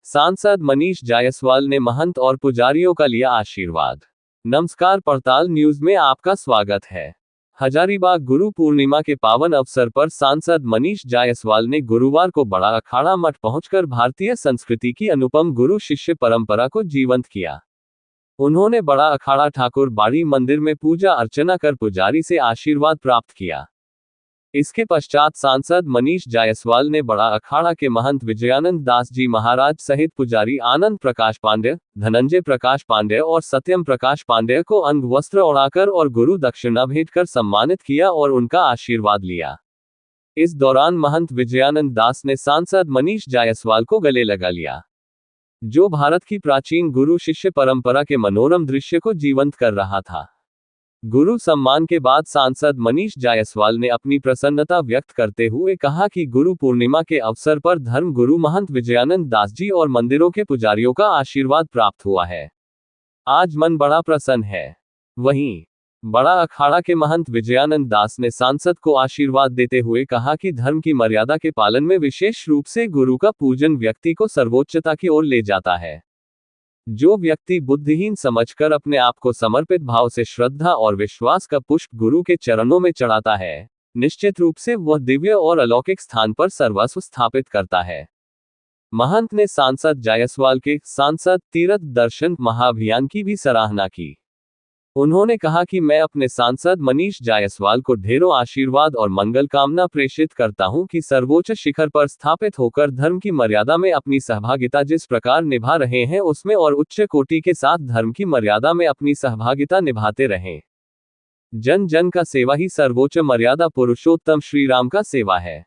सांसद मनीष जायसवाल ने महंत और पुजारियों का लिया आशीर्वाद। नमस्कार, पड़ताल न्यूज में आपका स्वागत है। हजारीबाग गुरु पूर्णिमा के पावन अवसर पर सांसद मनीष जायसवाल ने गुरुवार को बड़ा अखाड़ा मठ पहुंचकर भारतीय संस्कृति की अनुपम गुरु शिष्य परंपरा को जीवंत किया। उन्होंने बड़ा अखाड़ा ठाकुर बाड़ी मंदिर में पूजा अर्चना कर पुजारी से आशीर्वाद प्राप्त किया। इसके पश्चात सांसद मनीष जायसवाल ने बड़ा अखाड़ा के महंत विजयानंद दास जी महाराज सहित पुजारी आनंद प्रकाश पांडेय, धनंजय प्रकाश पांडेय और सत्यम प्रकाश पांडेय को अंग वस्त्र ओढ़ाकर और गुरु दक्षिणा भेंट कर सम्मानित किया और उनका आशीर्वाद लिया। इस दौरान महंत विजयानंद दास ने सांसद मनीष जायसवाल को गले लगा लिया, जो भारत की प्राचीन गुरु शिष्य परंपरा के मनोरम दृश्य को जीवंत कर रहा था। गुरु सम्मान के बाद सांसद मनीष जायसवाल ने अपनी प्रसन्नता व्यक्त करते हुए कहा कि गुरु पूर्णिमा के अवसर पर धर्म गुरु महंत विजयानंद दास जी और मंदिरों के पुजारियों का आशीर्वाद प्राप्त हुआ है। आज मन बड़ा प्रसन्न है। वहीं बड़ा अखाड़ा के महंत विजयानंद दास ने सांसद को आशीर्वाद देते हुए कहा कि धर्म की मर्यादा के पालन में विशेष रूप से गुरु का पूजन व्यक्ति को सर्वोच्चता की ओर ले जाता है। जो व्यक्ति बुद्धिहीन समझकर अपने आप को समर्पित भाव से श्रद्धा और विश्वास का पुष्प गुरु के चरणों में चढ़ाता है, निश्चित रूप से वह दिव्य और अलौकिक स्थान पर सर्वस्व स्थापित करता है। महंत ने सांसद जायसवाल के सांसद तीर्थ दर्शन महाअभियान की भी सराहना की। उन्होंने कहा कि मैं अपने सांसद मनीष जायसवाल को ढेरों आशीर्वाद और मंगल कामना प्रेषित करता हूं कि सर्वोच्च शिखर पर स्थापित होकर धर्म की मर्यादा में अपनी सहभागिता जिस प्रकार निभा रहे हैं उसमें और उच्च कोटि के साथ धर्म की मर्यादा में अपनी सहभागिता निभाते रहें। जन जन का सेवा ही सर्वोच्च मर्यादा पुरुषोत्तम श्री राम का सेवा है।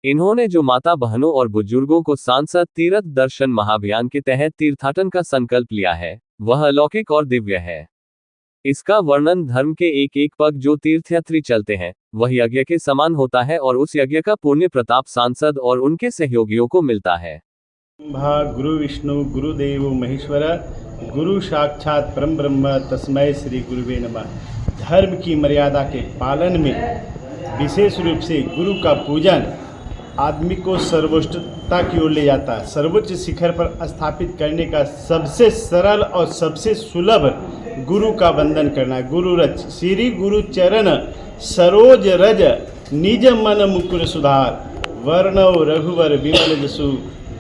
इन्होंने जो माता बहनों और बुजुर्गों को सांसद तीर्थ दर्शन महाअभियान के तहत तीर्थाटन का संकल्प लिया है, वह अलौकिक और दिव्य है। इसका वर्णन धर्म के एक एक पग जो तीर्थयात्री चलते हैं वह यज्ञ के समान होता है और उस यज्ञ का पुण्य प्रताप सांसद और उनके सहयोगियों को मिलता है। गुरु विष्णु गुरुदेव महेश्वर गुरु साक्षात परम ब्रह्म तस्मै श्री गुरुवे नमः। धर्म की मर्यादा के पालन में विशेष रूप से गुरु का पूजन आदमी को सर्वोच्चता की ओर ले जाता है। सर्वोच्च शिखर पर स्थापित करने का सबसे सरल और सबसे सुलभ गुरु का वंदन करना। गुरु रच श्री गुरु चरण सरोज रज निज मन मुकुर सुधार वर्णव रघुवर विमल जसु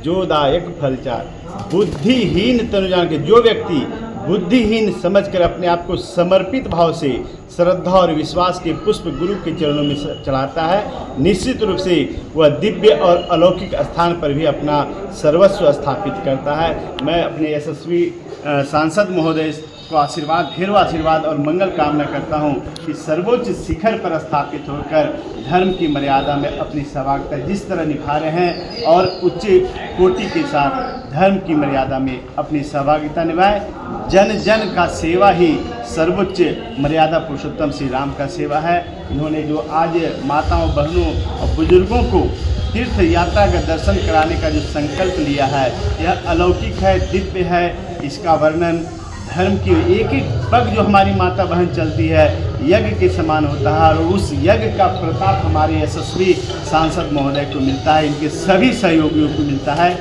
जोदायक फलचार। बुद्धिहीन तनु जान के जो व्यक्ति बुद्धिहीन समझकर अपने आप को समर्पित भाव से श्रद्धा और विश्वास के पुष्प गुरु के चरणों में चढ़ाता है, निश्चित रूप से वह दिव्य और अलौकिक स्थान पर भी अपना सर्वस्व स्थापित करता है। मैं अपने यशस्वी सांसद महोदय को आशीर्वाद ढेरों आशीर्वाद और मंगल कामना करता हूं कि सर्वोच्च शिखर पर स्थापित होकर धर्म की मर्यादा में अपनी सहभागिता जिस तरह निभा रहे हैं और उच्च कोटि के साथ धर्म की मर्यादा में अपनी सहभागिता निभाएं। जन जन का सेवा ही सर्वोच्च मर्यादा पुरुषोत्तम श्री राम का सेवा है। इन्होंने जो आज माताओं बहनों और बुजुर्गों को तीर्थ यात्रा का दर्शन कराने का जो संकल्प लिया है यह अलौकिक है, दिव्य है। इसका वर्णन धर्म की एक एक पग जो हमारी माता बहन चलती है यज्ञ के समान होता है और उस यज्ञ का प्रताप हमारे यशस्वी सांसद महोदय को मिलता है, इनके सभी सहयोगियों को मिलता है।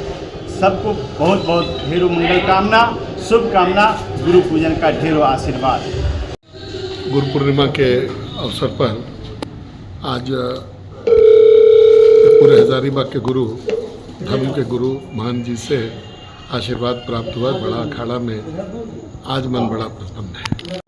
सबको बहुत बहुत ढेरों मंगल कामना, शुभकामना, गुरु पूजन का ढेरों आशीर्वाद। गुरु पूर्णिमा के अवसर पर आज पूरे हजारीबाग के गुरु धर्म के गुरु महंत जी से आशीर्वाद प्राप्त हुआ। बड़ा अखाड़ा में आज मन बड़ा प्रसन्न है।